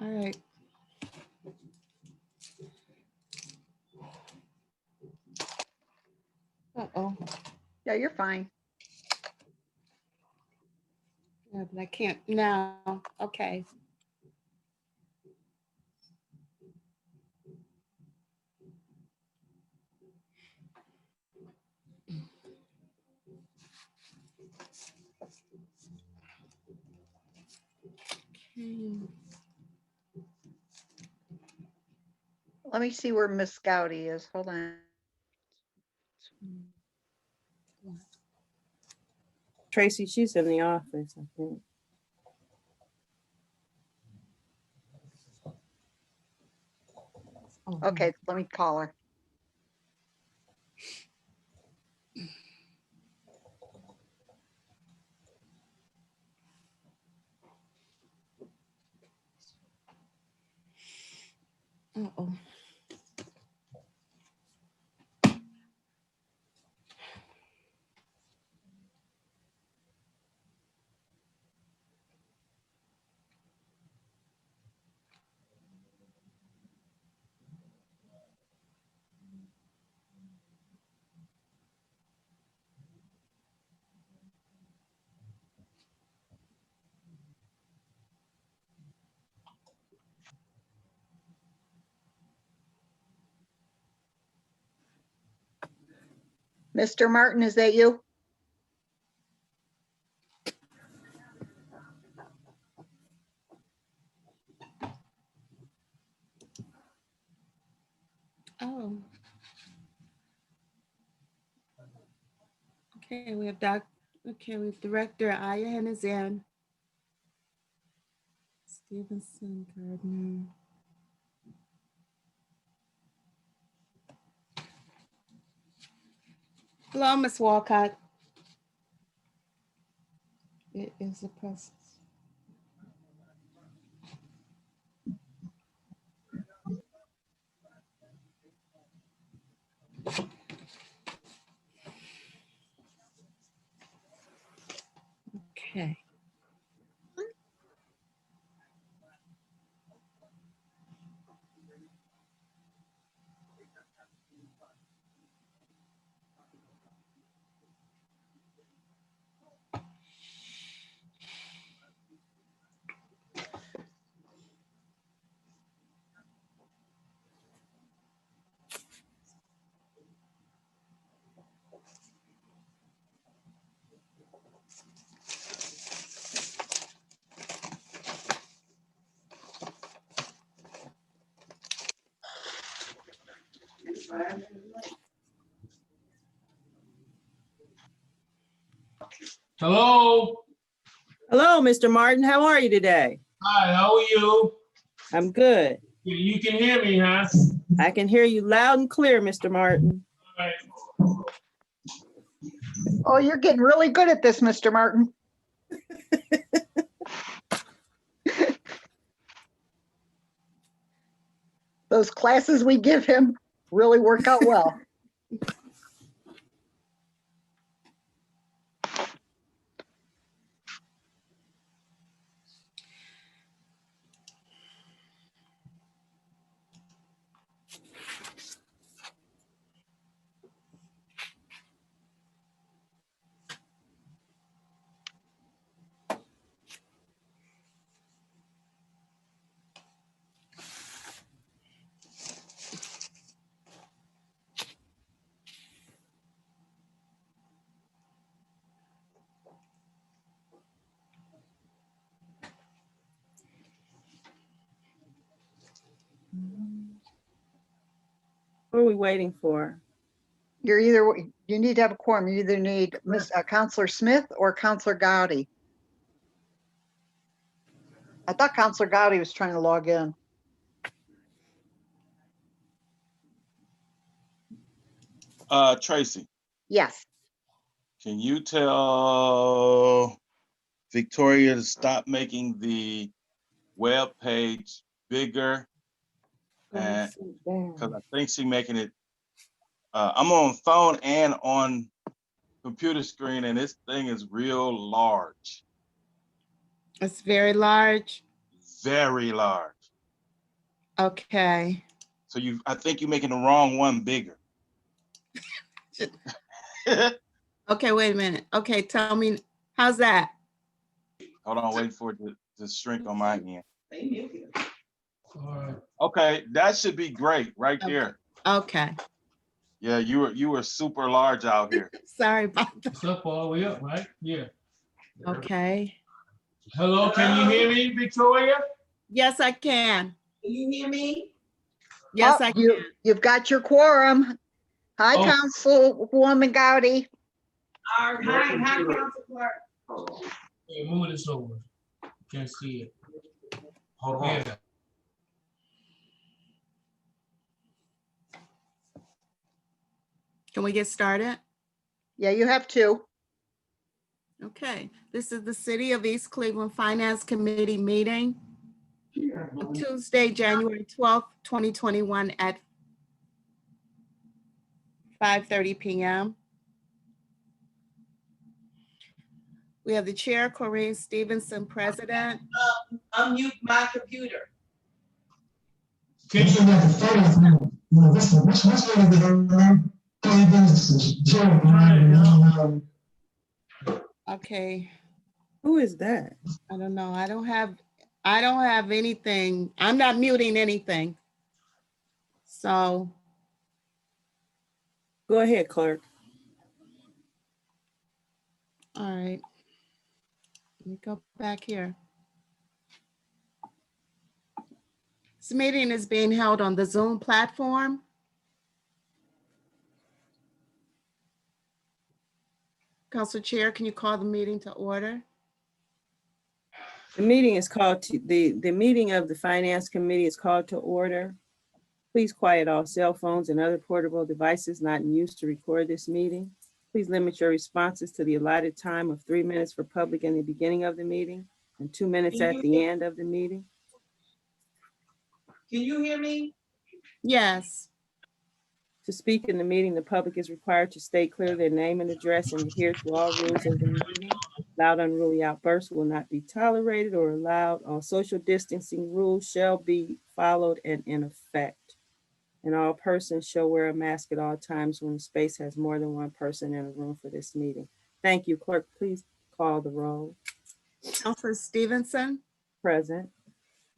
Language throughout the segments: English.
All right. Uh-oh. Yeah, you're fine. Yeah, but I can't now. Okay. Okay. Let me see where Miss Gowdy is. Hold on. Tracy, she's in the office, I think. Okay, let me call her. Uh-oh. Mr. Martin, is that you? Oh. Okay, we have Director Ayahan is in. Stevenson, Gardner. Hello, Miss Walcott. It is a process. Okay. Hello. Hello, Mr. Martin. How are you today? Hi, how are you? I'm good. You can hear me, huh? I can hear you loud and clear, Mr. Martin. All right. Oh, you're getting really good at this, Mr. Martin. Those classes we give him really work out well. What are we waiting for? You need to have a quorum. You either need Counselor Smith or Counselor Gowdy. I thought Counselor Gowdy was trying to log in. Tracy, Yes. can you tell Victoria to stop making the web page bigger? And because I think she's making it, I'm on phone and on computer screen, and this thing is real large. It's very large. Very large. Okay. So I think you're making the wrong one bigger. Okay, wait a minute. Okay, tell me, how's that? Hold on, wait for it to shrink on my end. All right. Okay, that should be great right there. Okay. Yeah, you were super large out here. Sorry about that. It's up all the way up, right? Yeah. Okay. Hello, can you hear me, Victoria? Yes, I can. Can you hear me? Yes, Oh, I can. You've got your quorum. Hi, Oh. Councilwoman Gowdy. All right, hi, Council Clerk. Hey, move this over. Can't see it. Hold on. Can we get started? Yeah, you have two. Okay, this is the City of East Cleveland Finance Committee meeting on Tuesday, January 12th, 2021 at 5:30 p.m. We have the chair, Corinne Stevenson, president. Unmute my computer. Can you, Okay, Who is that? I don't know. I don't have anything. I'm not muting anything. So, Go ahead, clerk. all right. Let me go back here. This meeting is being held on the Zoom platform. Council Chair, can you call the meeting to order? The meeting is called to, the meeting of the Finance Committee is called to order. Please quiet all cell phones and other portable devices not in use to record this meeting. Please limit your responses to the allotted time of 3 minutes for public in the beginning of the meeting and 2 minutes at the end of the meeting. Can you hear me? Yes. To speak in the meeting, the public is required to state clearly their name and address and adhere to all rules of the meeting. Loud, unruly outbursts will not be tolerated or allowed. All social distancing rules shall be followed and in effect. And all persons shall wear a mask at all times when the space has more than one person in a room for this meeting. Thank you. Clerk, please call the roll. Councilor Stevenson, Present.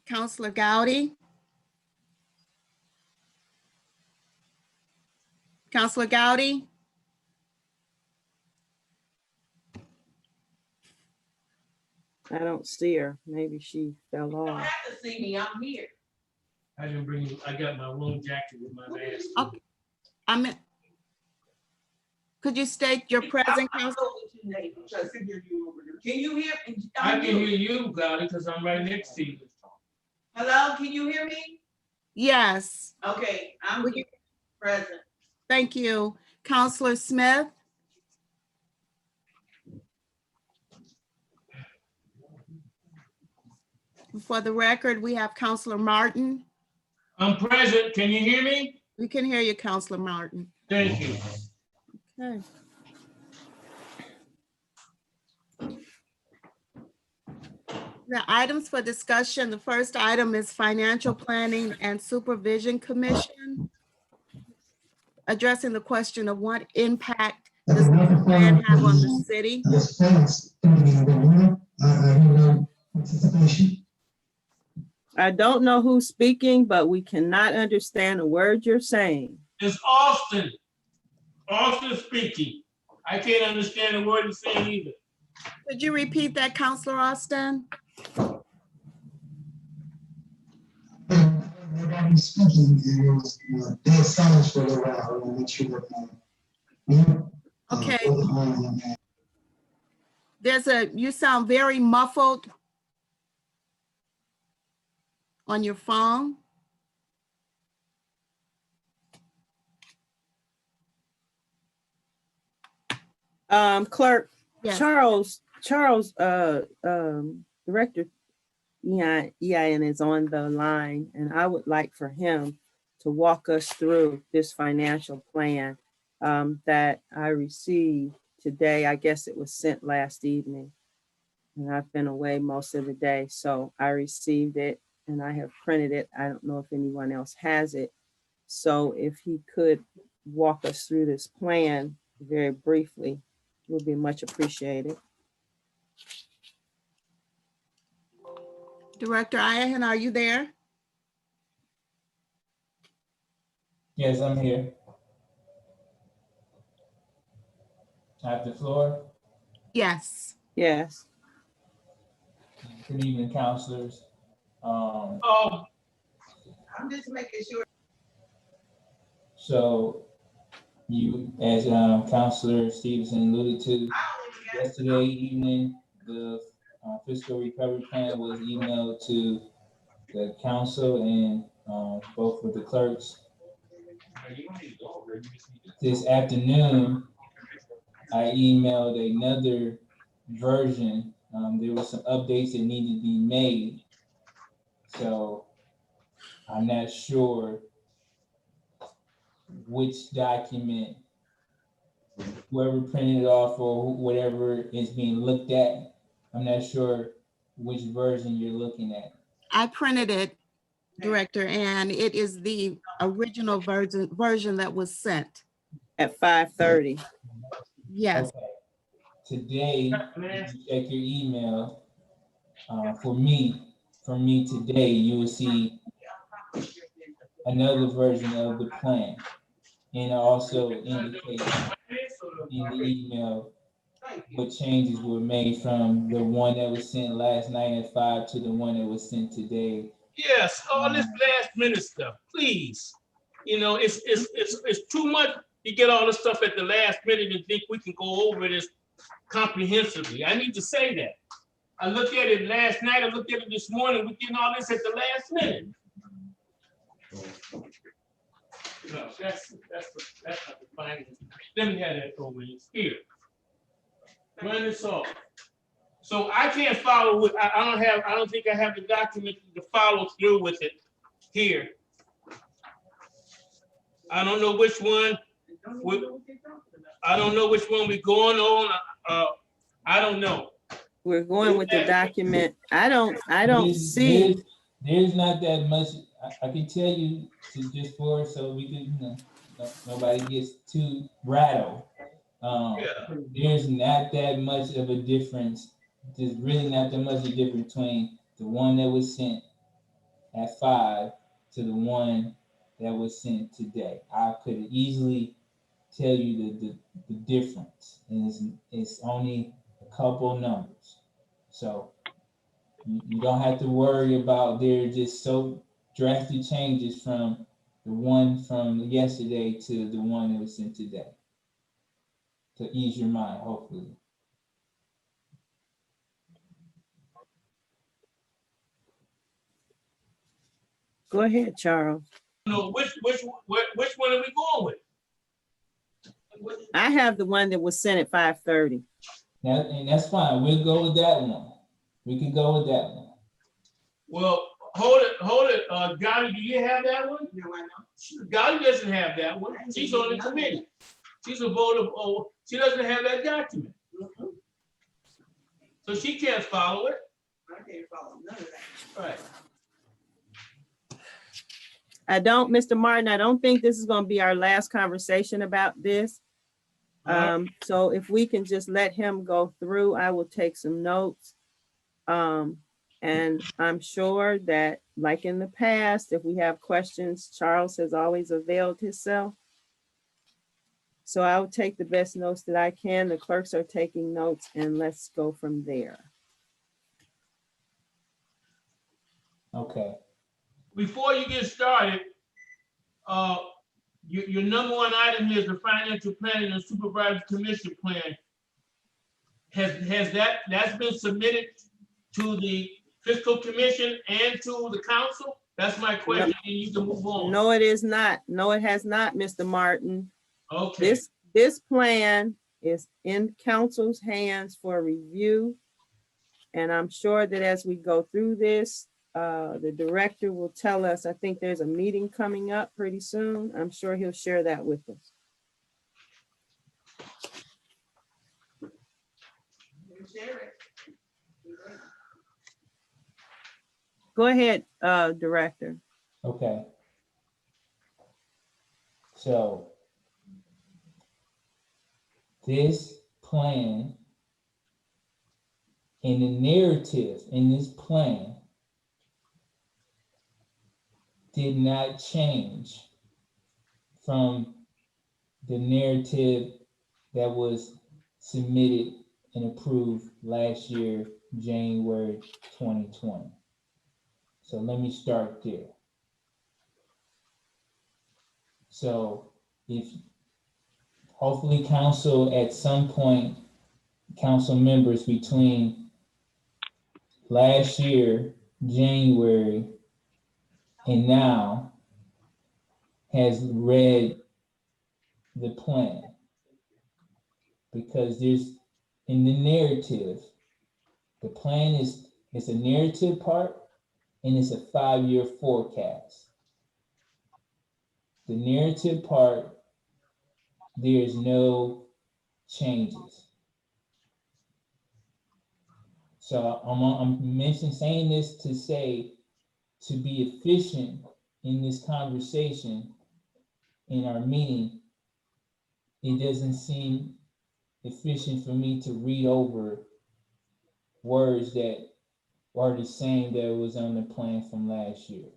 Councilor Gowdy. Councilor Gowdy. I don't see her. Maybe she fell You don't off. have to see me, I'm here. I didn't bring you, I got my long jacket with my mask. Okay. Could you state your present, I Council? know what you need. Can you hear me? I can hear you, Gowdy, because I'm right next to you. Hello, can you hear me? Yes, Okay, I'm Would here, you- present. thank you. Councilor Smith, for the record, we have Councilor Martin. I'm present. Can you hear me? We can hear you, Councilor Martin. Thank you. Okay. The items for discussion, the first item is Financial Planning and Supervision Commission, addressing the question of what impact does this plan have on the city? I don't know who's speaking, but we cannot understand a word you're saying. It's Austin. Austin speaking. I can't understand a word he's saying either. Could you repeat that, Councilor Austin? Nobody's speaking, it was dead silence for a little while. I want to make sure that Okay. You sound very muffled on your phone. Clerk, Yes. Charles, Director EIN is on the line, and I would like for him to walk us through this financial plan that I received today. I guess it was sent last evening, and I've been away most of the day, so I received it. and I have printed it. I don't know if anyone else has it. So if he could walk us through this plan very briefly, would be much appreciated. Director Iahan, are you there? Yes, I'm here. I have the floor. Yes. Yes. Good evening, counselors. Oh, I'm just making sure. So you, as Counselor Stevenson alluded to, yesterday evening, the fiscal recovery plan was emailed to the council and both with the clerks. This afternoon, I emailed another version. There were some updates that needed to be made. So I'm not sure which document, whoever printed it off or whatever is being looked at. I'm not sure which version you're looking at. I printed it, Director, and it is the original version that was sent. At 5:30. Yes. Okay. Today, if you check your email, for me today, you will see another version of the plan. And it also indicates in the email what changes were made from the one that was sent last night at 5 to the one that was sent today. yes, all this last minute stuff, please. You know, it's too much to get all the stuff at the last minute and think we can go over this comprehensively. I need to say that. I looked at it last night, I looked at it this morning, we're getting all this at the last minute. No, that's not the finance. Let me have that over here. Run this off. So I can't follow with, I don't think I have the document to follow through with it here. I don't know which one, I don't know which one we're going on. I don't know. We're going with the document. I don't see. There's not that much. I can tell you to just for so we can, nobody gets too rattled. There's not that much of a difference. There's really not that much of a difference between the one that was sent at 5 to the one that was sent today. I could easily tell you the difference, and it's only a couple numbers. So you don't have to worry about there just so drastic changes from the one from yesterday to the one that was sent today. To ease your mind, hopefully. Go ahead, Charles. No, which one are we going with? I have the one that was sent at 5:30. And that's fine. We'll go with that one. We can go with that one. Well, hold it. Gotti, do you have that one? No, I know. Gotti doesn't have that one. She's on the committee. She's a voter. Oh, she doesn't have that document. So she can't follow it. I can't follow none of that. Right. Mr. Martin, I don't think this is going to be our last conversation about this. So if we can just let him go through, I will take some notes. And I'm sure that, like in the past, if we have questions, Charles has always availed himself. So I will take the best notes that I can. The clerks are taking notes, and let's go from there. Okay. Before you get started, your number one item here is the financial planning and supervisory commission plan. That's been submitted to the fiscal commission and to the council? That's my question, and you can move on. No, it is not. No, it has not, Mr. Martin. Okay. This plan is in council's hands for review. And I'm sure that as we go through this, the director will tell us, I think there's a meeting coming up pretty soon. I'm sure he'll share that with us. Go ahead, Director. Okay. So this plan and the narrative in this plan did not change from the narrative that was submitted and approved last year, January 2020. So let me start there. So if hopefully council at some point, council members between last year, January, and now has read the plan, because there's in the narrative, the plan is a narrative part and it's a 5-year forecast. The narrative part, there's no changes. So I'm saying this to say, to be efficient in this conversation in our meeting, it doesn't seem efficient for me to read over words that are the same that was on the plan from last year.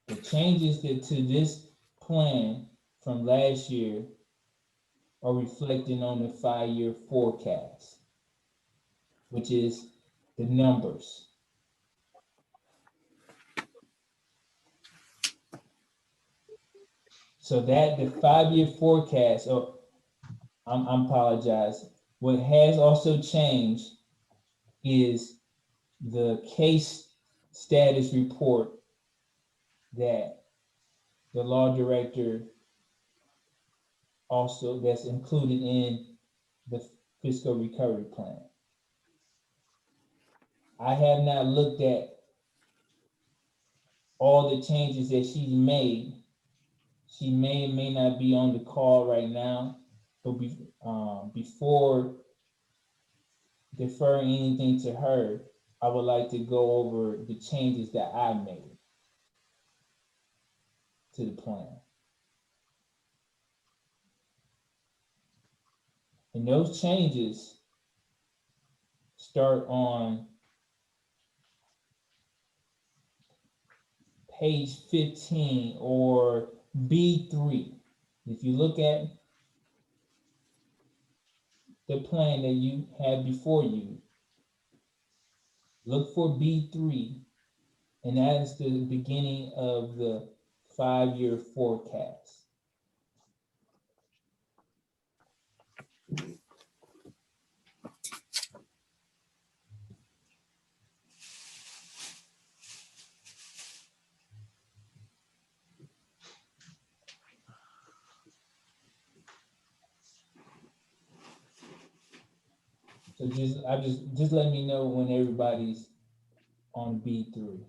The changes to this plan from last year are reflecting on the 5-year forecast, which is the numbers. So that the 5-year forecast, or I apologize. What has also changed is the case status report that the law director also, that's included in the fiscal recovery plan. I have not looked at all the changes that she's made. She may or may not be on the call right now, but before deferring anything to her, I would like to go over the changes that I made to the plan. And those changes start on page 15 or B3. If you look at the plan that you have before you, look for B3, and that is the beginning of the 5-year forecast. So just let me know when everybody's on B3.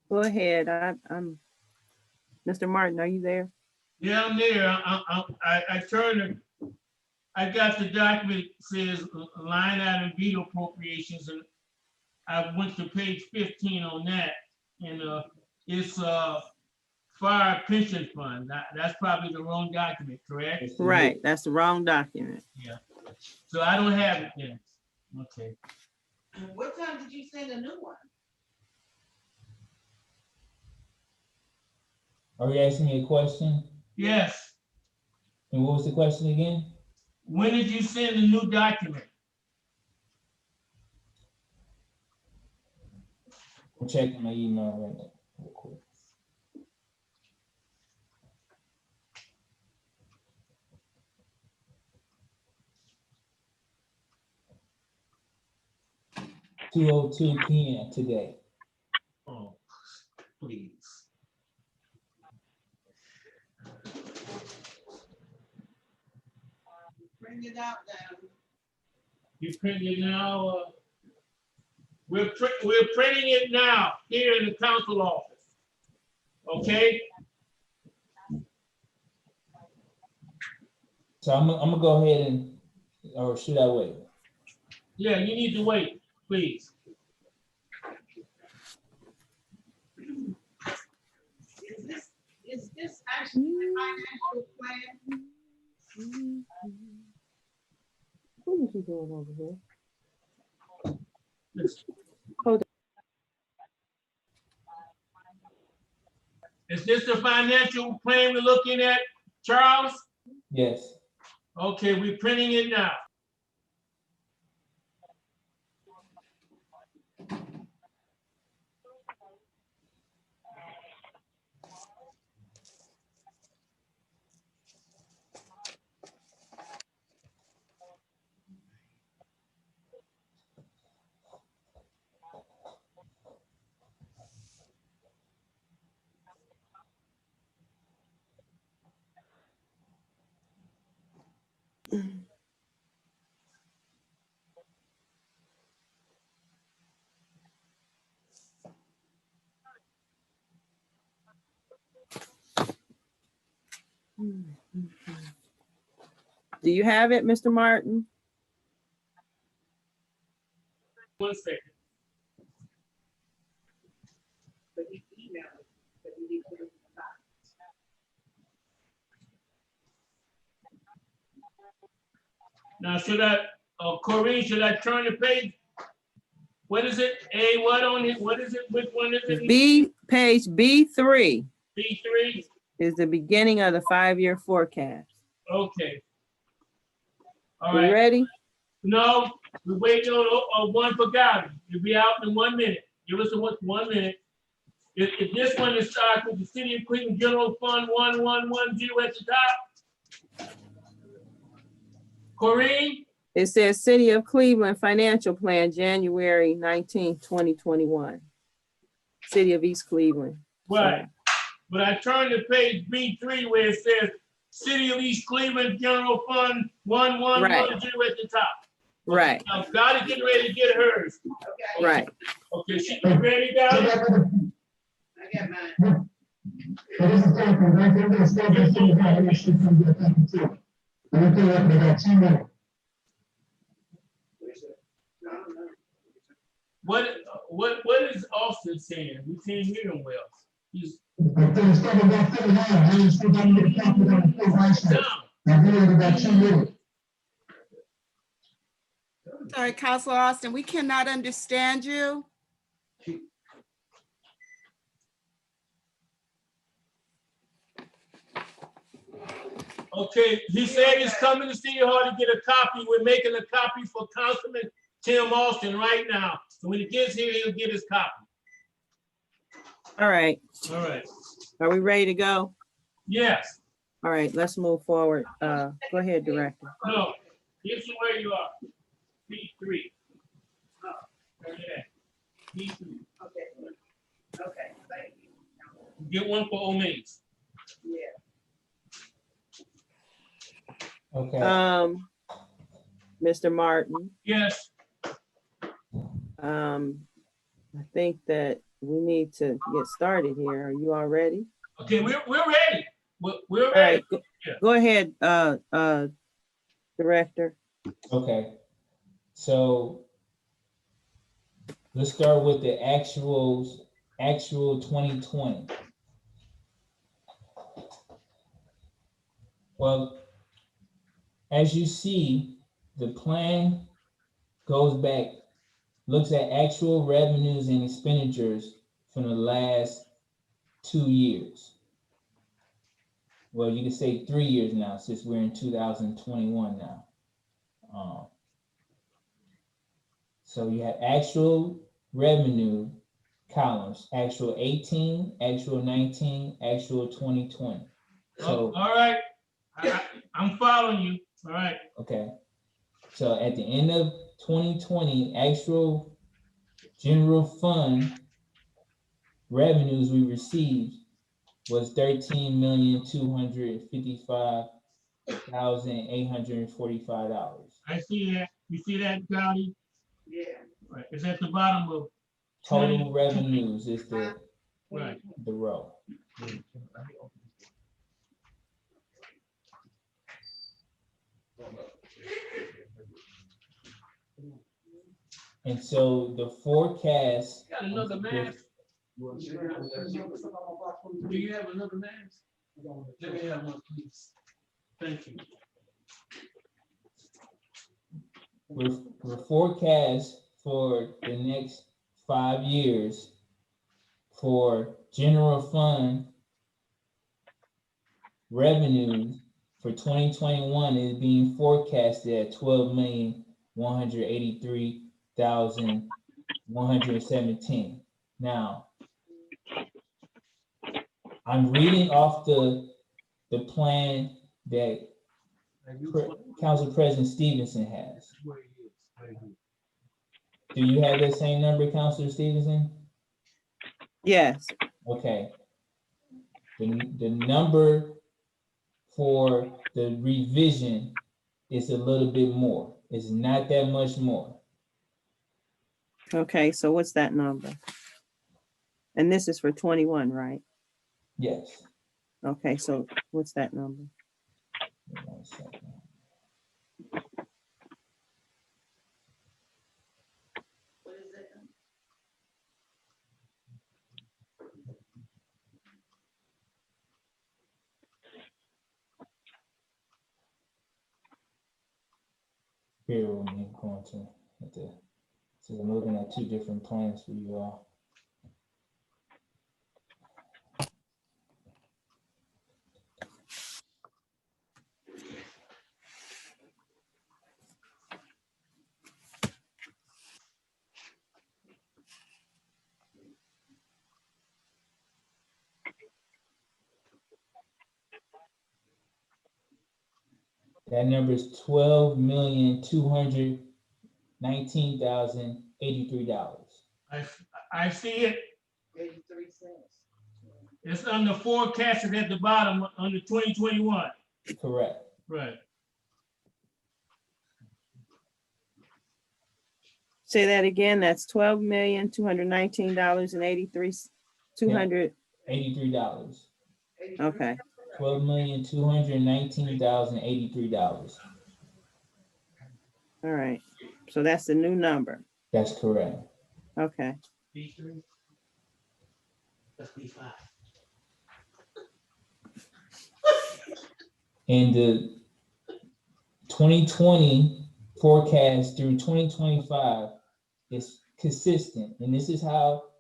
Go ahead. I'm Mr. Martin, are you there? Yeah, I'm there. I turned, I got the document that says line item veto appropriations, and I went to page 15 on that, and it's fire pension fund. That's probably the wrong document, correct? Right, that's the wrong document. Yeah. So I don't have it then. Okay. What time did you send a new one? Are you asking me a question? Yes. And what was the question again? When did you send the new document? I'm checking my email right now, real quick. (2:02 p.m. today). Oh, please. Bring it out now. You print it now? We're printing it now here in the council office. Okay? So I'm gonna go ahead and, or should I wait? Yeah, you need to wait, please. Is this actually the financial plan? What is he doing over here? Is this the financial plan we're looking at, Charles? Yes. Okay, we're printing it now. Do you have it, Mr. Martin? 1 second. Now, should I, Corinne, should I turn the page? What is it? A, what on it? What is it? Which one is it? Page B3 B3? is the beginning of the 5-year forecast. Okay. All You right. ready? No, we're waiting on one for Gabby. You'll be out in 1 minute. Give us 1 minute. If this one is starts with the City of Cleveland General Fund 1110 at the top. Corinne? It says City of Cleveland Financial Plan, January 19, 2021. City of East Cleveland. Right. But I turned to page B3 where it says City of East Cleveland General Fund 1110 at the top. Right, Now, Gotti getting ready to get hers. right. Okay, she ready, Gotti? I got mine. But this is different, I think it's still the same, how it should come to attention too. Let me tell you what, they got 2 minutes. What is Austin saying? We can't hear him well. He's But there's still about 3 minutes, I ain't still got to get a copy of the full license. down. Now, we only got 2 minutes. Sorry, Counselor Austin, we cannot understand you. Okay, he said he's coming to City Hall to get a copy. We're making a copy for Councilman Tim Austin right now. So when he gets here, he'll get his copy. All right. All right. Are we ready to go? Yes. All right, let's move forward. Go ahead, Director. No. Here's where you are. B3. Yeah. B3. Okay, thank you. Get one for Omaze. Yeah. Okay. Mr. Martin, Yes. I think that we need to get started here. Are you all ready? Okay, we're ready. We're All ready. right, go ahead, Director. Okay. So let's start with the actual 2020. Well, as you see, the plan goes back, looks at actual revenues and expenditures from the last 2 years. Well, you can say 3 years now, since we're in 2021 now. So you have actual revenue columns, actual 18, actual 19, actual 2020. So, all right. I'm following you. All right. okay. So at the end of 2020, actual general fund revenues we received was $13,255,845. I see that. You see that, Gotti? Yeah. Right. It's at the bottom of Total revenues is the right. row. And so the forecast. Got another mask? Do you have another mask? Let me have one, please. Thank you. We're forecast for the next 5 years for general fund revenues for 2021 is being forecasted at 12,183,117. Now, I'm reading off the plan that Council President Stevenson has. Do you have that same number, Councilor Stevenson? Yes. Okay. The number for the revision is a little bit more. It's not that much more. Okay, so what's that number? And this is for 21, right? Yes. Okay, so what's that number? 1 second. What is it? Bear with me, I'm going to have to, so I'm looking at 2 different plans for you all. That number is $12,219,083. I see it. 83 cents. It's under forecasted at the bottom under 2021. Correct. Right. Say that again. That's $12,219,083. $83. Okay. $12,219,083. All right. So that's the new number. That's correct. Okay. B3. That's B5. And the 2020 forecast through 2025 is consistent. And this is how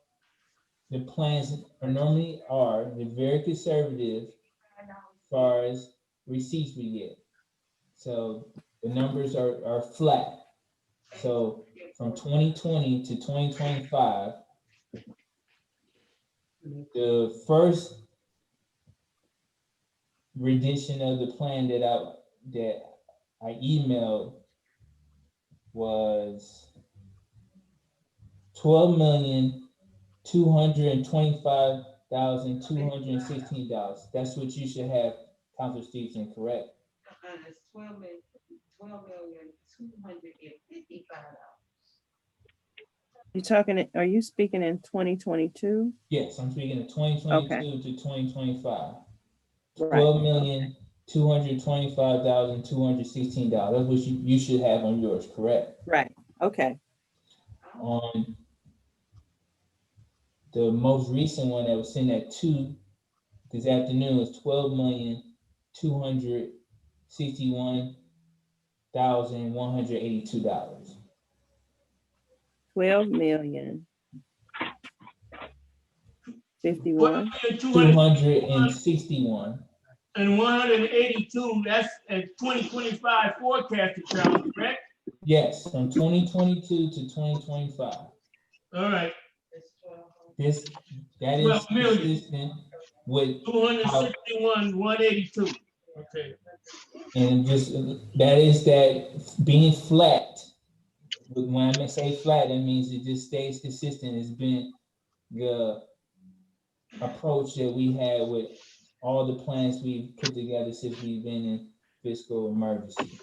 the plans are normally are. They're very conservative as far as receipts we get. So the numbers are flat. So from 2020 to 2025, the first rendition of the plan that I emailed was $12,225,216. That's what you should have, Councilor Stevenson, correct? It's $12,255,000. You talking, are you speaking in 2022? Yes, I'm speaking of 2022 Okay. to 2025. Right. $12,225,216. That's what you should have on yours, correct? Right. Okay. On the most recent one that was sent at 2 this afternoon is $12,261,182. 12,051,261. 261. And 182, that's at 2025 forecasted count, correct? Yes, from 2022 to 2025. All right. That is 12 million. consistent with 261, 182. Okay. and just that is that being flat. When I say flat, that means it just stays consistent. It's been the approach that we had with all the plans we've put together since we've been in fiscal emergency.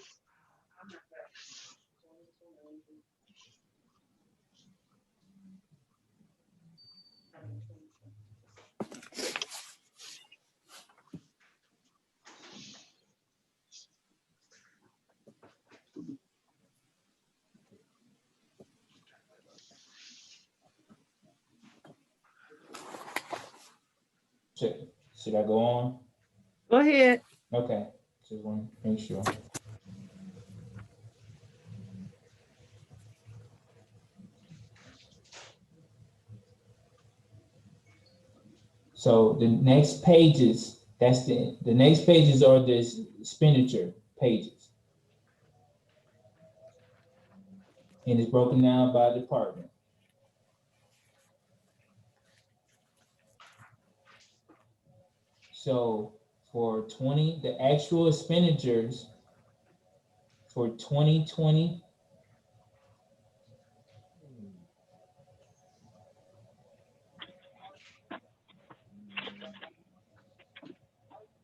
Should I go on? Go ahead. Okay, just want to make sure. So the next pages, the next pages are the expenditure pages. And it's broken down by department. So for the actual expenditures for 2020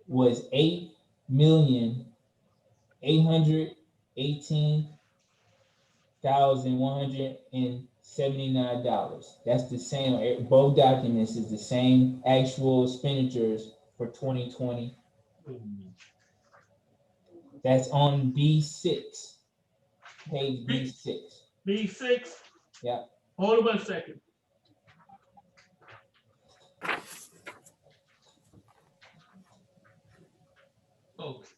was $8,818,179. That's the same, both documents is the same actual expenditures for 2020. That's on B6, page B6. B6? Yeah. Hold on 1 second. Okay.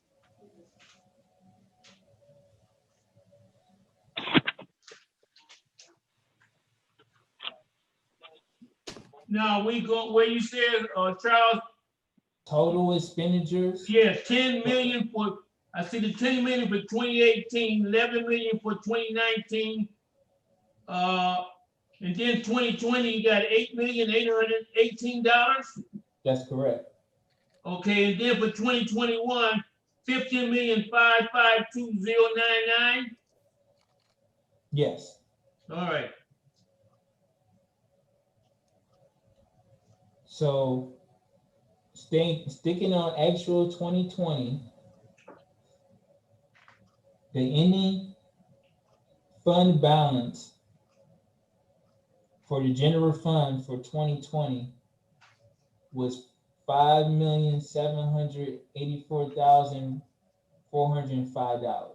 Now we go where you said, Charles, Total expenditures, yeah, 10 million for, I see the 10 million for 2018, 11 million for 2019. And then 2020, you got $8,818. that's correct. Okay, and then for 2021, 15,552,099. Yes. All right. So sticking on actual 2020, the ending fund balance for the general fund for 2020 was $5,784,405.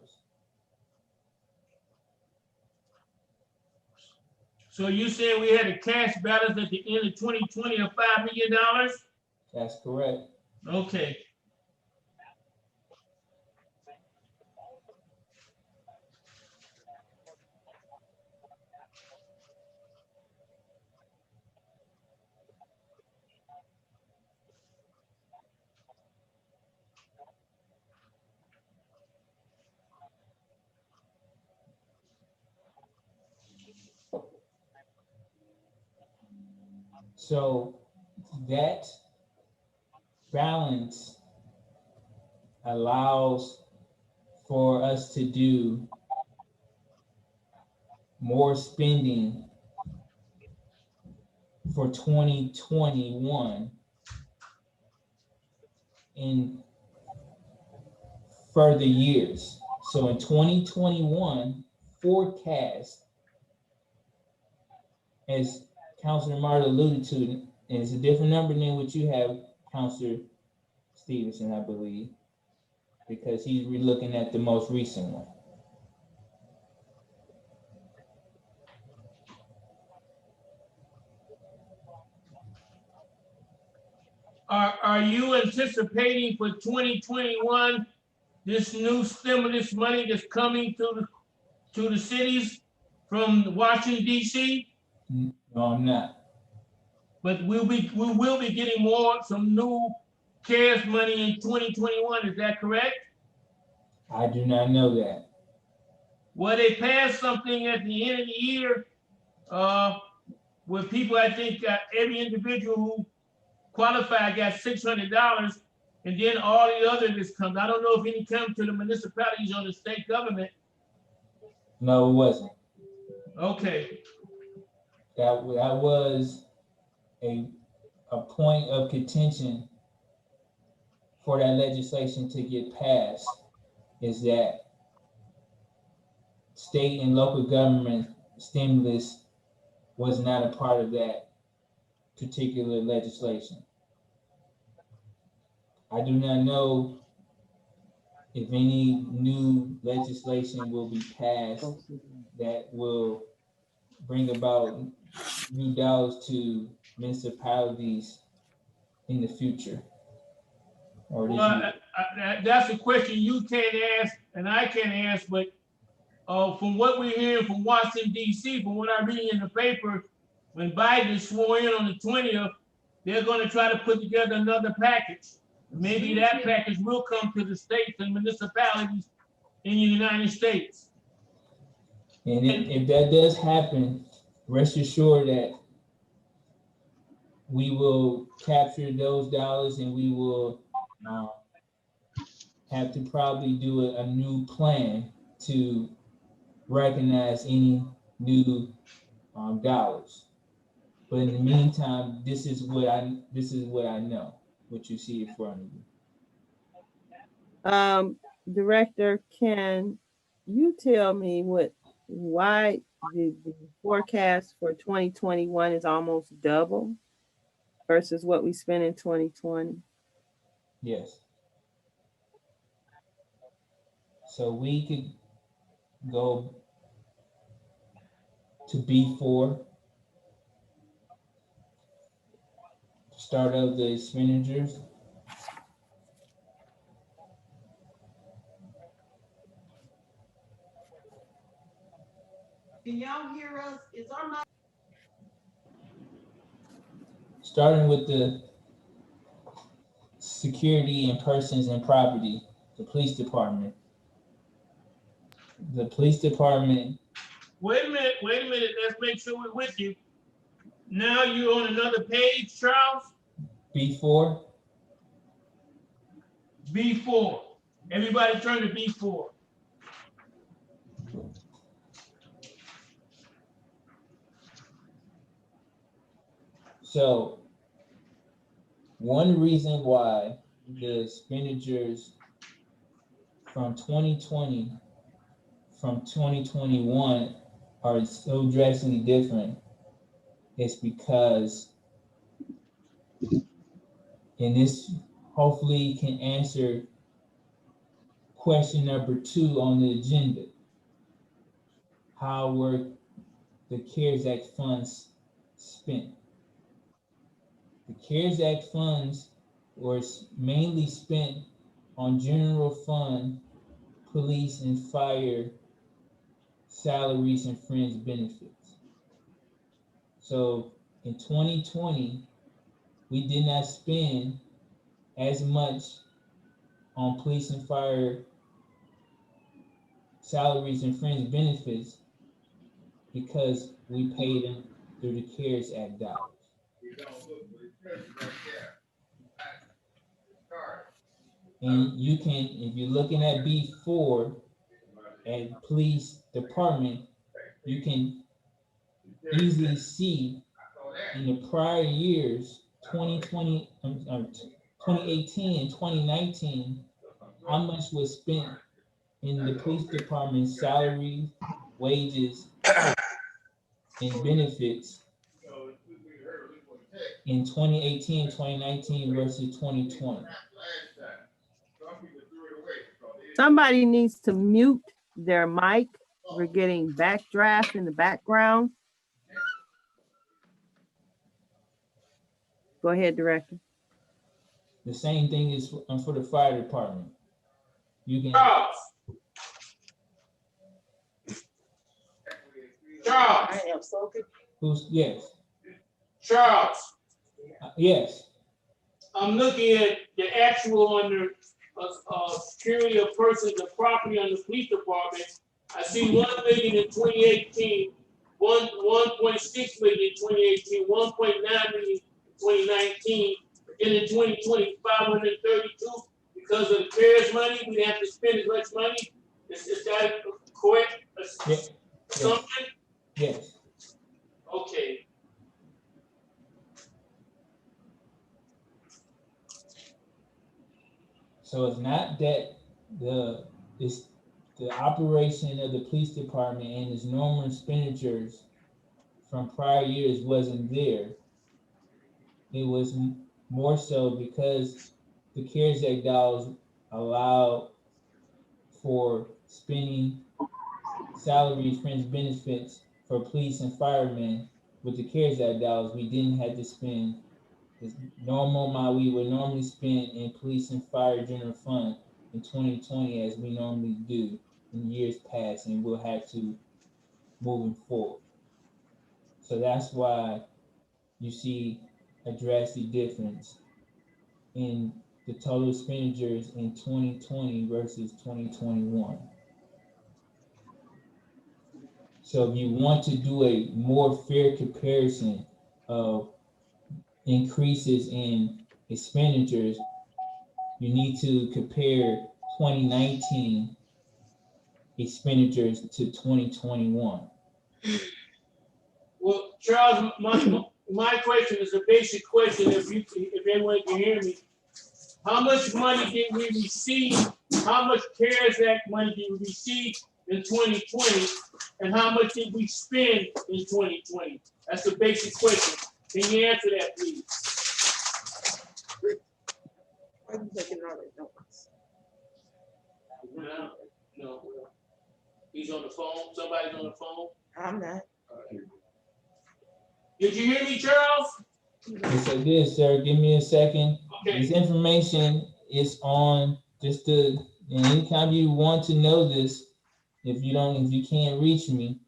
So you said we had a cash balance at the end of 2020 of $5 million? That's correct. Okay. So that balance allows for us to do more spending for 2021 in further years. So in 2021 forecast, as Councilor Martin alluded to, and it's a different number than what you have, Councilor Stevenson, I believe, because he's looking at the most recent one. Are you anticipating for 2021 this new stimulus money that's coming to the cities from Washington, D.C.? No, I'm not. But we will be getting some new CARES money in 2021. Is that correct? I do not know that. Well, they passed something at the end of the year where people, I think, every individual who qualified got $600, and then all the other this comes. I don't know if any come to the municipalities or the state government. No, it wasn't. Okay. That was a point of contention for that legislation to get passed, is that state and local government stimulus was not a part of that particular legislation. I do not know if any new legislation will be passed that will bring about new dollars to municipalities in the future. Or this Well, year. that's a question you can't ask and I can't ask, but from what we're hearing from Washington DC, from what I read in the paper, when Biden is sworn in on the 20th, they're going to try to put together another package. Maybe that package will come to the states and municipalities in the United States. And if that does happen, rest assured that we will capture those dollars and we will have to probably do a new plan to recognize any new dollars. But in the meantime, this is what I know, what you see in front of you. Director, can you tell me why the forecast for 2021 is almost double versus what we spent in 2020? Yes. So we could go to B4, start up the expenditures. Can y'all hear us? Is our mic? Starting with the security and persons and property, the police department. The police department. Wait a minute. Let's make sure we're with you. Now you're on another page, Charles? B4. B4. Everybody turn to B4. So one reason why the expenditures from 2020 from 2021 are so drastically different is because, and this hopefully can answer question number 2 on the agenda. How were the CARES Act funds spent? The CARES Act funds were mainly spent on general fund, police and fire salaries and fringe benefits. So in 2020, we did not spend as much on police and fire salaries and fringe benefits because we paid them through the CARES Act dollars. And you can, if you're looking at B4 at police department, you can easily see in the prior years, 2020, 2018 and 2019, how much was spent in the police department salaries, wages, and benefits in 2018 and 2019 versus 2020. Somebody needs to mute their mic. We're getting backdraft in the background. Go ahead, Director. The same thing is for the fire department. You can. Charles. I am so confused. Who's, yes. Charles. Yes. I'm looking at the actual on the security of persons and property on the police department. I see 1 million in 2018, 1.6 million in 2018, 1.9 million in 2019, and in 2020, 532. Because of the CARES money, we have to spend as much money. Is that correct? Yes. Assumption? Yes. Okay. So it's not that it's the operation of the police department and its normal expenditures from prior years wasn't there. It was more so because the CARES Act dollars allowed for spending salaries, fringe benefits for police and firemen. With the CARES Act dollars, we didn't have to spend It's normal amount we would normally spend in police and fire general fund in 2020 as we normally do in years past, and we'll have to moving forward. So that's why you see a drastic difference in the total expenditures in 2020 versus 2021. So if you want to do a more fair comparison of increases in expenditures, you need to compare 2019 expenditures to 2021. Well, Charles, my question is a basic question, if anyone can hear me. How much money did we receive? How much CARES Act money did we receive in 2020? And how much did we spend in 2020? That's the basic question. Can you answer that, please? No. He's on the phone. Somebody's on the phone. I'm not. Did you hear me, Charles? Yes, I did, sir. Give me a second. Okay. This information is on just to, and anytime you want to know this, if you can't reach me,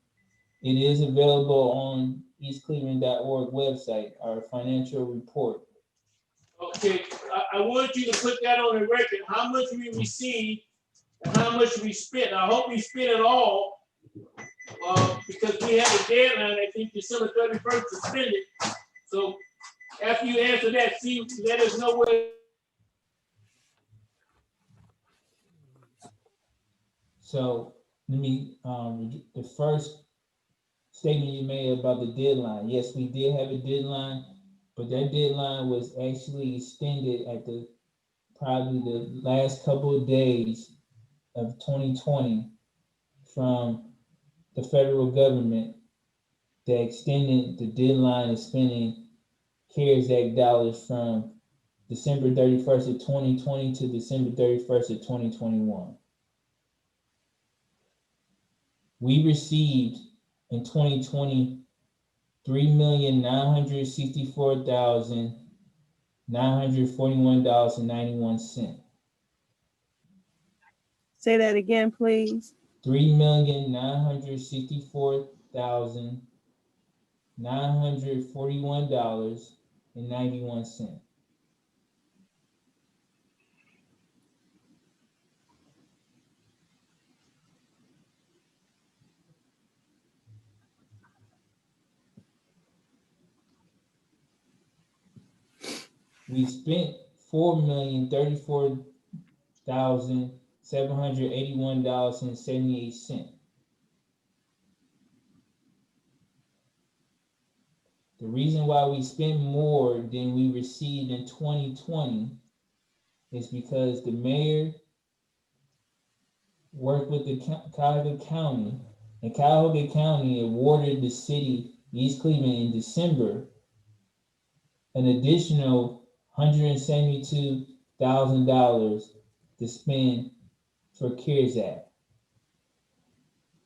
it is available on eastcleveland.org website, our financial report. Okay, I want you to put that on the record, how much we received and how much we spent. I hope we spent it all, because we have a deadline, I think December 31st to spend it. So after you answer that, let us know where. So let me, the first statement you made about the deadline. Yes, we did have a deadline, but that deadline was actually extended at probably the last couple of days of 2020 from the federal government that extended the deadline of spending CARES Act dollars from December 31st of 2020 to December 31st of 2021. We received in 2020 $3,964,941.91. Say that again, please. $3,964,941.91. We spent $4,034,781.78. The reason why we spent more than we received in 2020 is because the mayor worked with the Cuyahoga County, and Cuyahoga County awarded the city, East Cleveland, in December, an additional $172,000 to spend for CARES Act.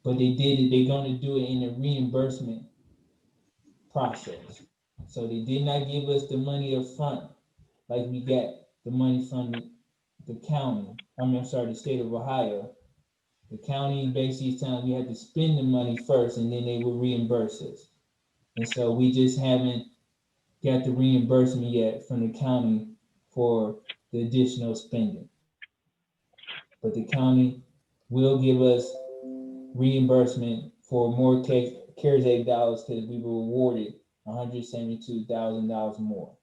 But they're going to do it in a reimbursement process. So they did not give us the money up front like we got the money from the county. The state of Ohio. The county basically is telling we had to spend the money first and then they will reimburse us. And so we just haven't got the reimbursement yet from the county for the additional spending. But the county will give us reimbursement for more CARES Act dollars because we were awarded $172,000 more.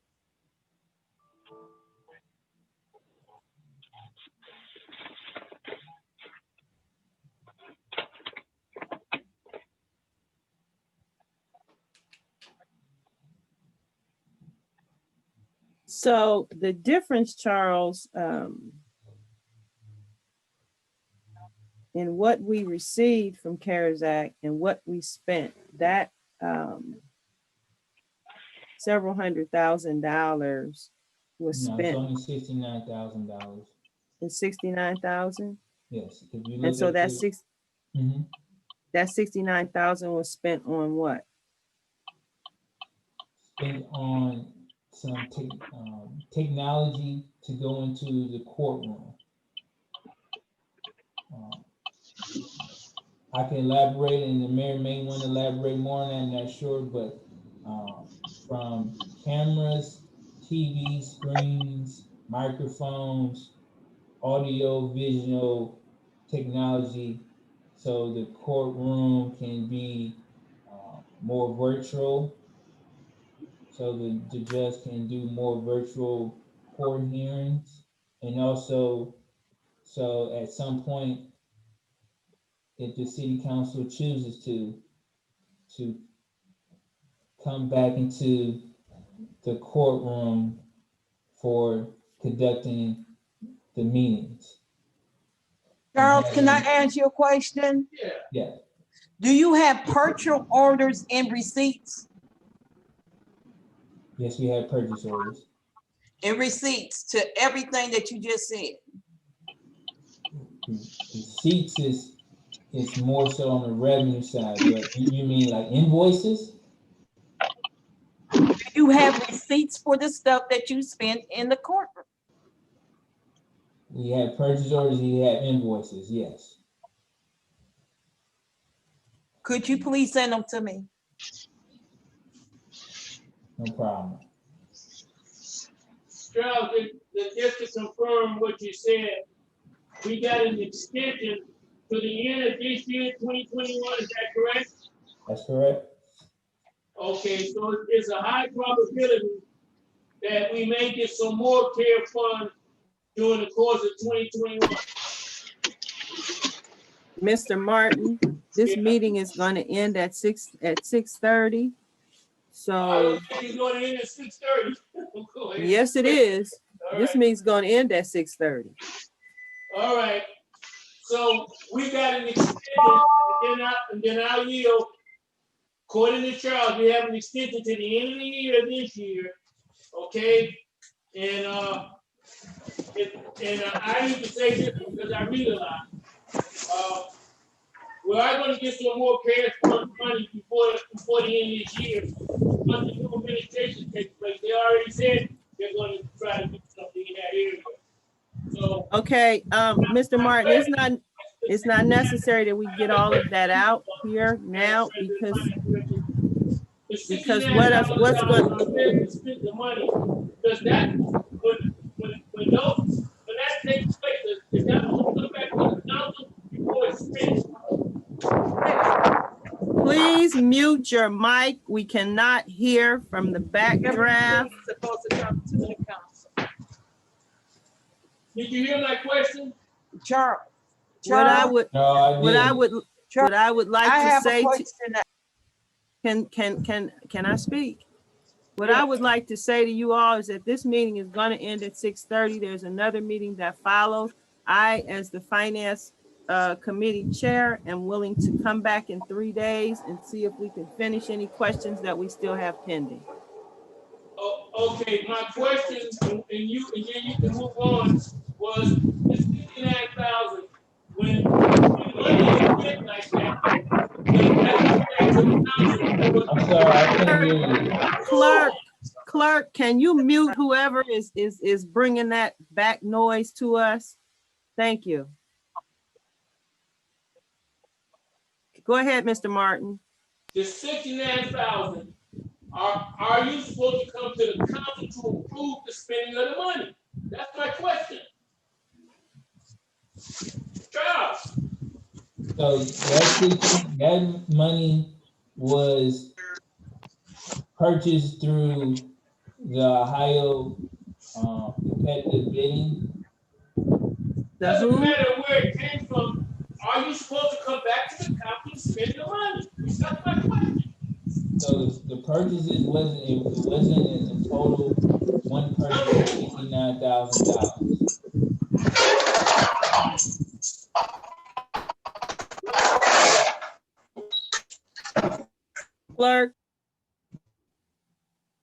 So the difference, Charles, in what we received from CARES Act and what we spent, that several $100,000 was No, it's spent only $69,000. in 69,000. Yes, if you look And so at that Mhm. that 69,000 was spent on what? Spent on some technology to go into the courtroom. I can elaborate, and the mayor may want to elaborate more on that, I'm not sure, but from cameras, TV screens, microphones, audio, visual technology, so the courtroom can be more virtual, so the judge can do more virtual court hearings, and also, so at some point, if the city council chooses to come back into the courtroom for conducting the meetings. Charles, can I ask you a question? Yeah, Do you have purchase orders and receipts? yes, we have purchase orders. And receipts to everything that you just said? Receipts is more so on the revenue side, but you mean like invoices? Do you have receipts for the stuff that you spend in the courtroom? We have purchase orders, we have invoices, yes. Could you please send them to me? No problem. Charles, just to confirm what you said, we got an extension to the end of this year, 2021, is that correct? That's correct. Okay, so it's a high probability that we may get some more care funds during the course of 2021. Mr. Martin, this Yeah. meeting is going to end at 6:30. I So, don't think it's going to end at 6:30. yes, it is. All This right. meeting's going to end at 6:30. All right. So we got an extension, and then I'll yield. According to Charles, we have an extension to the end of the year this year. Okay, and I need to say this because I read a lot. We are going to get some more cash fund money before the end of this year. Once the new administration takes place, they already said they're going to try to do something in that area. So Okay, Mr. Martin, it's not necessary that we get all of that out here now because what's going to spend the money, because that when that takes place, is that going to come back to the council before it's spent? please mute your mic. We cannot hear from the backdraft. Everything's supposed to come to the council. Did you hear my question? Charles. What I would, No, I what I didn't. would, what I would like I to have a say to, question. can I speak? What I would like to say to you all is that this meeting is going to end at 6:30. There's another meeting that follows. I, as the Finance Committee Chair, am willing to come back in 3 days and see if we can finish any questions that we still have pending. Oh, okay, my question, and then you can move on, was the 69,000. When money is spent like that, I'm sorry, I couldn't hear you. Clerk, can you mute whoever is bringing that back noise to us? Thank you. Go ahead, Mr. Martin. the 69,000, are you supposed to come to the council to approve the spending of the money? That's my question. Charles. So that money was purchased through the Ohio competitive bidding. Doesn't matter where it came from. Are you supposed to come back to the council to spend the money? That's my question. So the purchases wasn't in total one purchase $69,000. Clerk.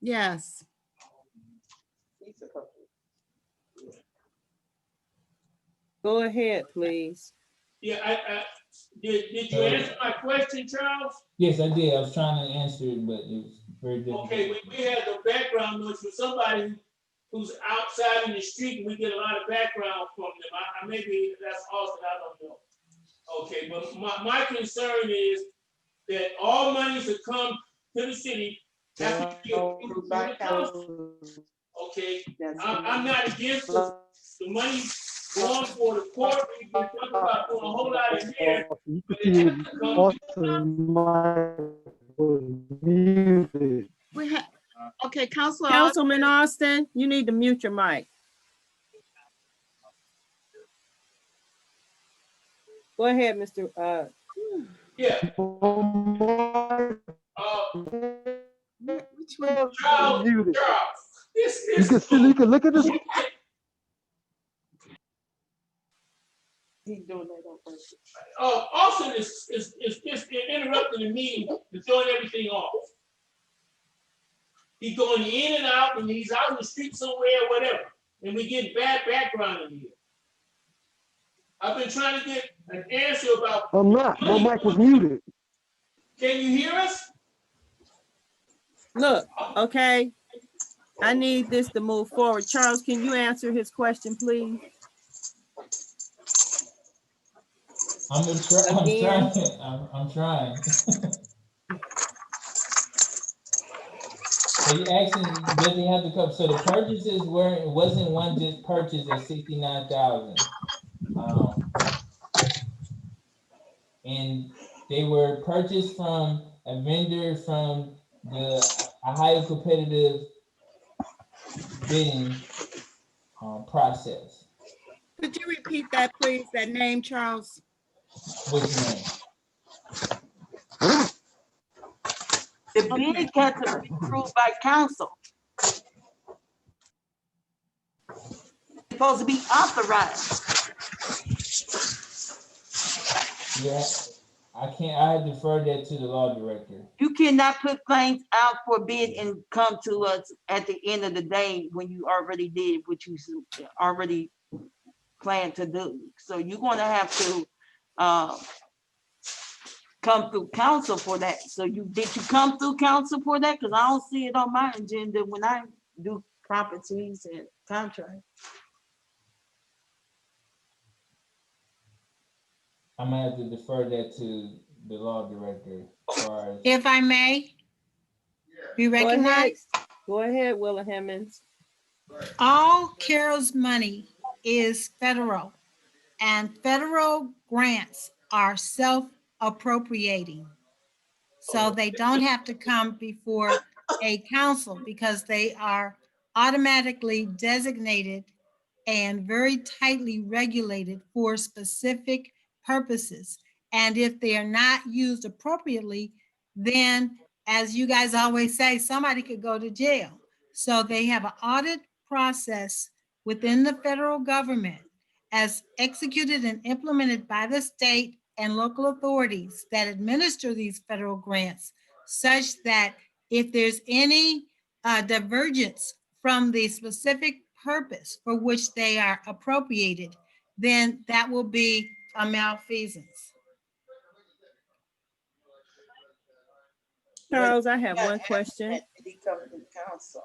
Yes. Go ahead, please. Yeah, Did you answer my question, Charles? Yes, I did. I was trying to answer it, but it was very difficult. Okay, we had the background noise for somebody who's outside in the street, and we get a lot of background from them. I maybe that's Austin, I don't know. Okay, but my concern is that all monies that come to the city have to be approved by the council. Okay, I'm not against the money going for the court. We've been talking about doing a whole lot in there, but it has to come to the We have, okay, Counselor. Councilman Austin, you need to mute your mic. Go ahead, Mr. yeah. Which one? Charles, You can still, you can look at this. He's doing that on purpose. Austin is just interrupting the meeting and throwing everything off. He's going in and out, and he's out in the street somewhere, whatever, and we get bad background in here. I've been trying to get an answer about. I'm not. My mic was muted. Can you hear us? Look, okay. I need this to move forward. Charles, can you answer his question, please? I'm Again? trying. I'm trying. So you asking, does he have to come? So the purchases were, it wasn't one just purchase at 69,000. And they were purchased from a vendor from the Ohio competitive bidding process. Could you repeat that, please? That name, Charles? Which name? The bid got to be approved by council. It's supposed to be authorized. Yeah, I defer that to the law director. You cannot put things out for bid and come to us at the end of the day when you already did what you already planned to do. So you're gonna have to come through council for that. So did you come through council for that? Because I don't see it on my agenda when I do properties and contracts. I'm gonna have to defer that to the law director as far as. If I may be Go ahead. recognized, Go ahead, Willa Hemmings. all Carol's money is federal, and federal grants are self-appropriating. So they don't have to come before a council because they are automatically designated and very tightly regulated for specific purposes. And if they are not used appropriately, then, as you guys always say, somebody could go to jail. So they have an audit process within the federal government as executed and implemented by the state and local authorities that administer these federal grants, such that if there's any divergence from the specific purpose for which they are appropriated, then that will be a malfeasance. Charles, I have one question. He come to council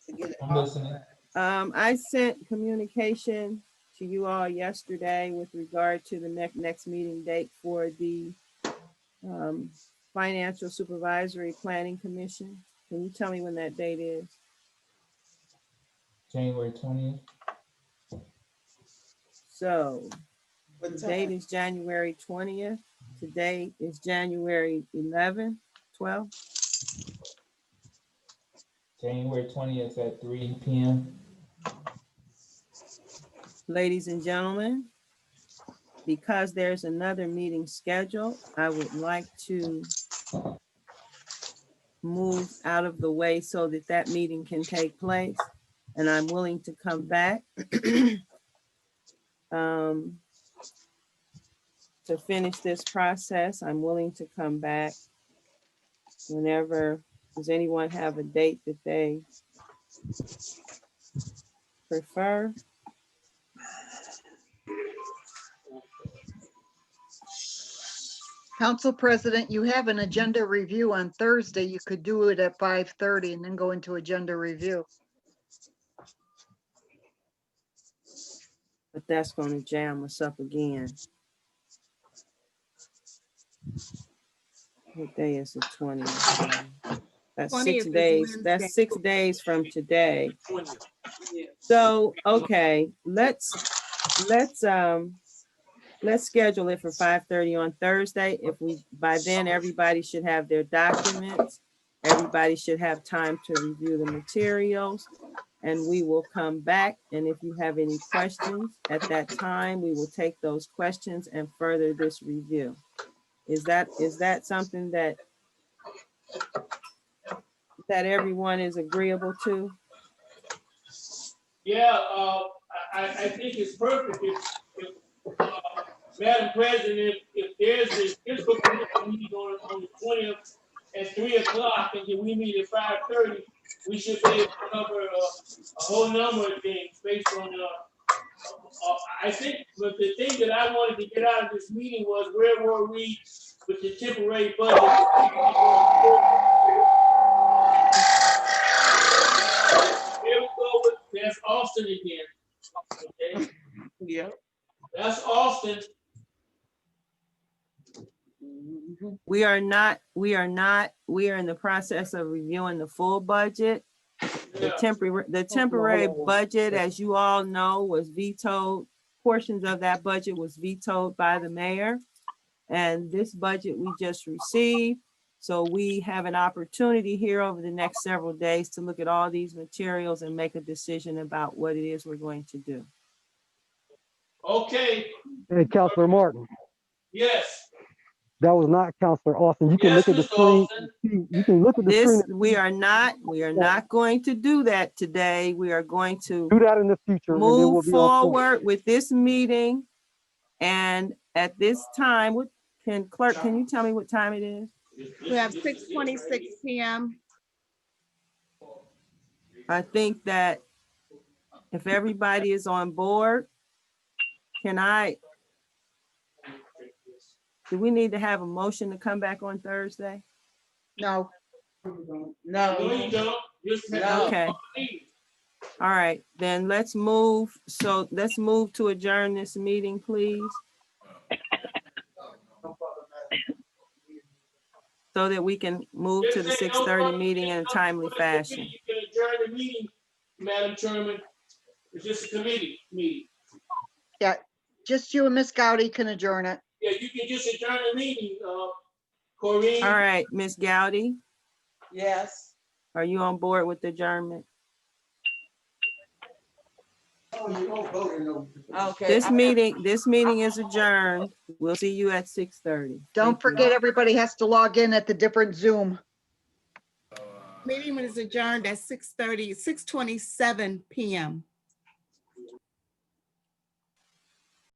to get it I'm listening. I sent communication to you all yesterday with regard to the next meeting date for the Financial Supervisory Planning Commission. Can you tell me when that date is? January 20th. So the date is January 20th. Today is January 11th, 12th. January 20th at 3 p.m. Ladies and gentlemen, because there's another meeting scheduled, I would like to move out of the way so that that meeting can take place. And I'm willing to come back to finish this process. I'm willing to come back whenever. Does anyone have a date that they prefer? Council President, you have an agenda review on Thursday. You could do it at 5:30 and then go into agenda review. But that's gonna jam us up again. What day is the 20th? That's 20th 6 is days. Wednesday. That's 6 days from today. 20th. So, okay, let's schedule it for 5:30 on Thursday. If we, by then, everybody should have their documents. Everybody should have time to review the materials. And we will come back. And if you have any questions at that time, we will take those questions and further this review. Is that something that everyone is agreeable to? Yeah, I think it's perfect if Madam President, if there's this fiscal committee meeting on the 20th at 3 o'clock, and then we meet at 5:30, we should be able to cover a whole number of things based on, I think, but the thing that I wanted to get out of this meeting was where were we with the temporary budget? Here we go with, that's Austin again. Okay, Yeah. that's Austin. We are in the process of reviewing the full budget. The temporary budget, as you all know, was vetoed. Portions of that budget was vetoed by the mayor. And this budget we just received. So we have an opportunity here over the next several days to look at all these materials and make a decision about what it is we're going to do. Okay, Hey, Counselor Martin, yes, that was not Counselor Austin. You can yes, look at the Mr. screen. Austin. You can look at the screen. We are not going to do that today. We are going to Do that in the future. And then we'll move be on point. forward with this meeting. And at this time, Clerk, can you tell me what time it is? We have 6:26 PM. I think that if everybody is on board, do we need to have a motion to come back on Thursday? No, No, you don't. Just Okay. All right, then let's move. So let's move to adjourn this meeting, please. So that we can move to the 6:30 meeting in a timely fashion. You can adjourn the meeting, Madam Chairman. It's just a committee meeting. just you and Miss Gowdy can adjourn it. Yeah, you can just adjourn the meeting, Corinne. All right, Ms. Gowdy, Yes. are you on board with the adjournment? Okay. This meeting is adjourned. We'll see you at 6:30. Don't forget, everybody has to log in at the different Zoom. Meeting is adjourned at 6:27 PM.